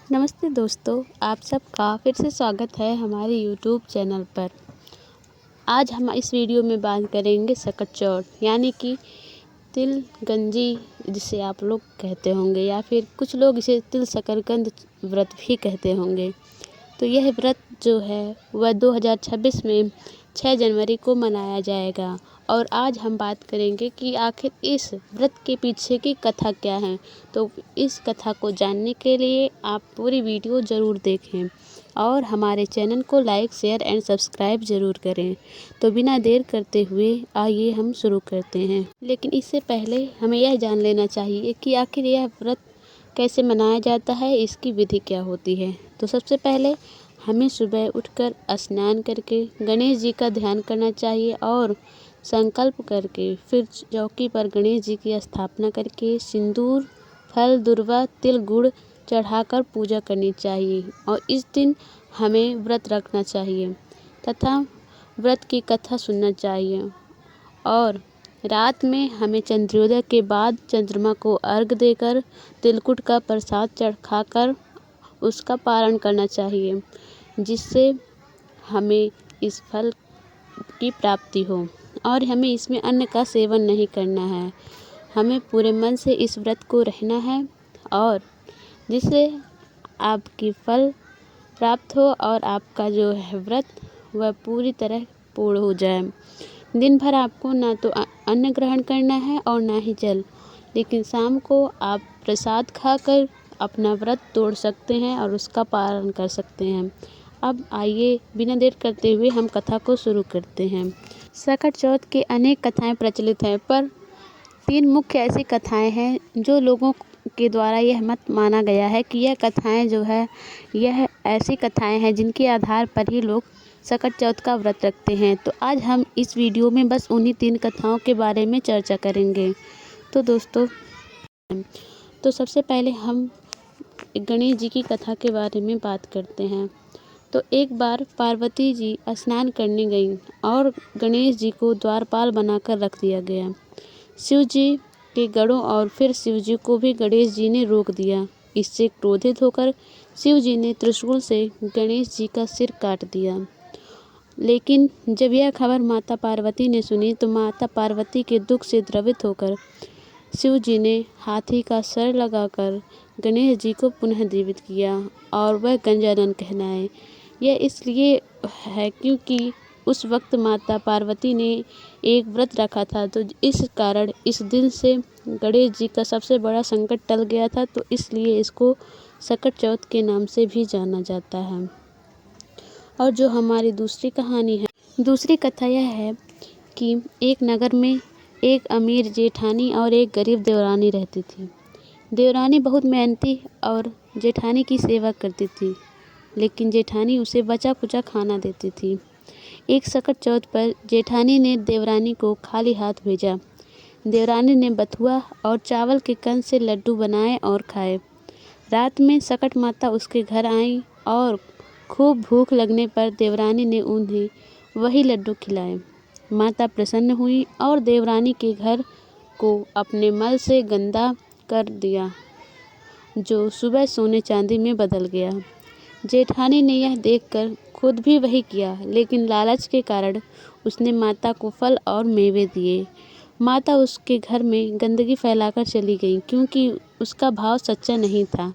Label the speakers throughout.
Speaker 1: नमस्ते दोस्तों, आप सबका फिर से स्वागत है हमारे यूट्यूब चैनल पर। आज हम इस वीडियो में बात करेंगे सकट चौथ यानी कि तिल गंजी, जिसे आप लोग कहते होंगे या फिर कुछ लोग इसे तिल शकरकंद व्रत भी कहते होंगे। तो यह व्रत जो है वह 2026 में 6 जनवरी को मनाया जाएगा और आज हम बात करेंगे कि आखिर इस व्रत के पीछे की कथा क्या है। तो इस कथा को जानने के लिए आप पूरी वीडियो ज़रूर देखें और हमारे चैनल को लाइक, शेयर एंड सब्सक्राइब ज़रूर करें। तो बिना देर करते हुए आइए हम शुरू करते हैं। लेकिन इससे पहले हमें यह जान लेना चाहिए कि आखिर यह व्रत कैसे मनाया जाता है, इसकी विधि क्या होती है। तो सबसे पहले हमें सुबह उठकर स्नान करके गणेश जी का ध्यान करना चाहिए और संकल्प करके फिर चौकी पर गणेश जी की स्थापना करके सिंदूर, फल, दुर्वा, तिल, गुड़ चढ़ाकर पूजा करनी चाहिए और इस दिन हमें व्रत रखना चाहिए तथा व्रत की कथा सुनना चाहिए। और रात में हमें चंद्रोदय के बाद चंद्रमा को अर्घ देकर तिलकुट का प्रसाद चढ़ाकर उसका पारण करना चाहिए, जिससे हमें इस फल की प्राप्ति हो। और हमें इसमें अन्न का सेवन नहीं करना है। हमें पूरे मन से इस व्रत को रहना है और जिससे आपकी फल प्राप्त हो और आपका जो है व्रत वह पूरी तरह पूर्ण हो जाए। दिन भर आपको ना तो अन्न ग्रहण करना है और ना ही जल, लेकिन शाम को आप प्रसाद खाकर अपना व्रत तोड़ सकते हैं और उसका पालन कर सकते हैं। अब आइए बिना देर करते हुए हम कथा को शुरू करते हैं। सकट चौथ की अनेक कथाएं प्रचलित हैं, पर 3 मुख्य ऐसी कथाएं हैं जो लोगों के द्वारा यह मत माना गया है कि यह कथाएं जो है यह ऐसी कथाएं हैं जिनके आधार पर ही लोग सकट चौथ का व्रत रखते हैं। तो आज हम इस वीडियो में बस उन्हीं 3 कथाओं के बारे में चर्चा करेंगे। तो दोस्तों, तो सबसे पहले हम गणेश जी की कथा के बारे में बात करते हैं। तो एक बार पार्वती जी स्नान करने गईं और गणेश जी को द्वारपाल बनाकर रख दिया गया। शिव जी के गढ़ों और फिर शिव जी को भी गणेश जी ने रोक दिया। इससे क्रोधित होकर शिव जी ने त्रिशूल से गणेश जी का सिर काट दिया। लेकिन जब यह खबर माता पार्वती ने सुनी तो माता पार्वती के दुख से द्रवित होकर शिव जी ने हाथी का सर लगाकर गणेश जी को पुनः जीवित किया और वह गंजानन कहलाए। यह इसलिए है क्योंकि उस वक्त माता पार्वती ने एक व्रत रखा था, तो इस कारण इस दिन से गणेश जी का सबसे बड़ा संकट टल गया था। तो इसलिए इसको सकट चौथ के नाम से भी जाना जाता है। और जो हमारी दूसरी कहानी है, दूसरी कथा यह है कि एक नगर में एक अमीर जेठानी और एक गरीब देवरानी रहती थी। देवरानी बहुत मेहनती और जेठानी की सेवा करती थी, लेकिन जेठानी उसे बचा कुचा खाना देती थी। एक सकट चौथ पर जेठानी ने देवरानी को खाली हाथ भेजा। देवरानी ने बथुआ और चावल के कंद से लड्डू बनाए और खाए। रात में सकट माता उसके घर आईं और खूब भूख लगने पर देवरानी ने उन्हें वही लड्डू खिलाए। माता प्रसन्न हुई और देवरानी के घर को अपने मल से गंदा कर दिया, जो सुबह सोने चांदी में बदल गया। जेठानी ने यह देखकर खुद भी वही किया, लेकिन लालच के कारण उसने माता को फल और मेवे दिए। माता उसके घर में गंदगी फैलाकर चली गई क्योंकि उसका भाव सच्चा नहीं था।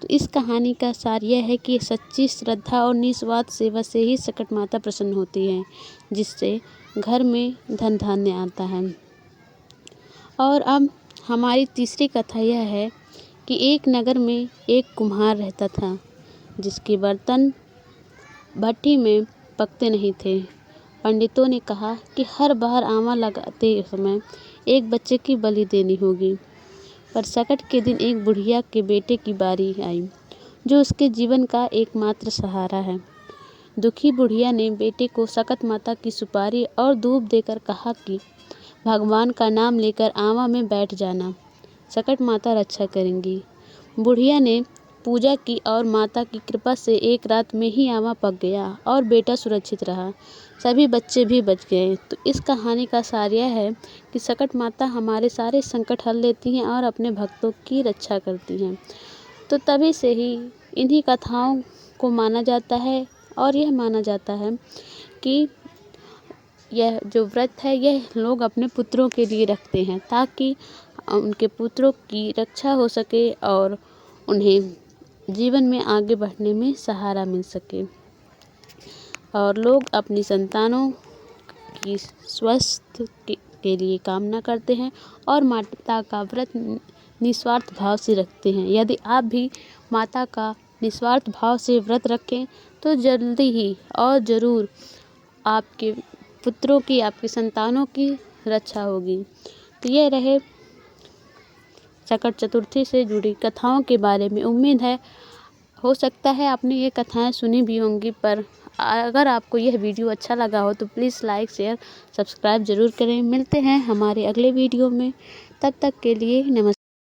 Speaker 1: तो इस कहानी का सार यह है कि सच्ची श्रद्धा और निस्वार्थ सेवा से ही सकट माता प्रसन्न होती है, जिससे घर में धन धान्य आता है। और अब हमारी तीसरी कथा यह है कि एक नगर में एक कुम्हार रहता था, जिसके बर्तन भट्टी में पकते नहीं थे। पंडितों ने कहा कि हर बार आमा लगाते समय एक बच्चे की बलि देनी होगी। पर सकट के दिन एक बुढ़िया के बेटे की बारी आई, जो उसके जीवन का एकमात्र सहारा है। दुखी बुढ़िया ने बेटे को सकट माता की सुपारी और दूब देकर कहा कि भगवान का नाम लेकर आमा में बैठ जाना, सकट माता रक्षा करेंगी। बुढ़िया ने पूजा की और माता की कृपा से एक रात में ही आमा पक गया और बेटा सुरक्षित रहा। सभी बच्चे भी बच गए। तो इस कहानी का सार यह है कि सकट माता हमारे सारे संकट हल लेती हैं और अपने भक्तों की रक्षा करती हैं। तो तभी से ही इन्हीं कथाओं को माना जाता है और यह माना जाता है कि यह जो व्रत है यह लोग अपने पुत्रों के लिए रखते हैं, ताकि उनके पुत्रों की रक्षा हो सके और उन्हें जीवन में आगे बढ़ने में सहारा मिल सके। और लोग अपनी संतानों की स्वस्थ के लिए कामना करते हैं और माता का व्रत निस्वार्थ भाव से रखते हैं। यदि आप भी माता का निस्वार्थ भाव से व्रत रखें तो जल्दी ही और ज़रूर आपके पुत्रों की, आपकी संतानों की रक्षा होगी। तो ये रहे सकट चतुर्थी से जुड़ी कथाओं के बारे में। उम्मीद है हो सकता है आपने ये कथाएं सुनी भी होंगी, पर अगर आपको यह वीडियो अच्छा लगा हो तो प्लीज़ लाइक, शेयर, सब्सक्राइब ज़रूर करें। मिलते हैं हमारे अगले वीडियो में, तब तक के लिए नमस्कार।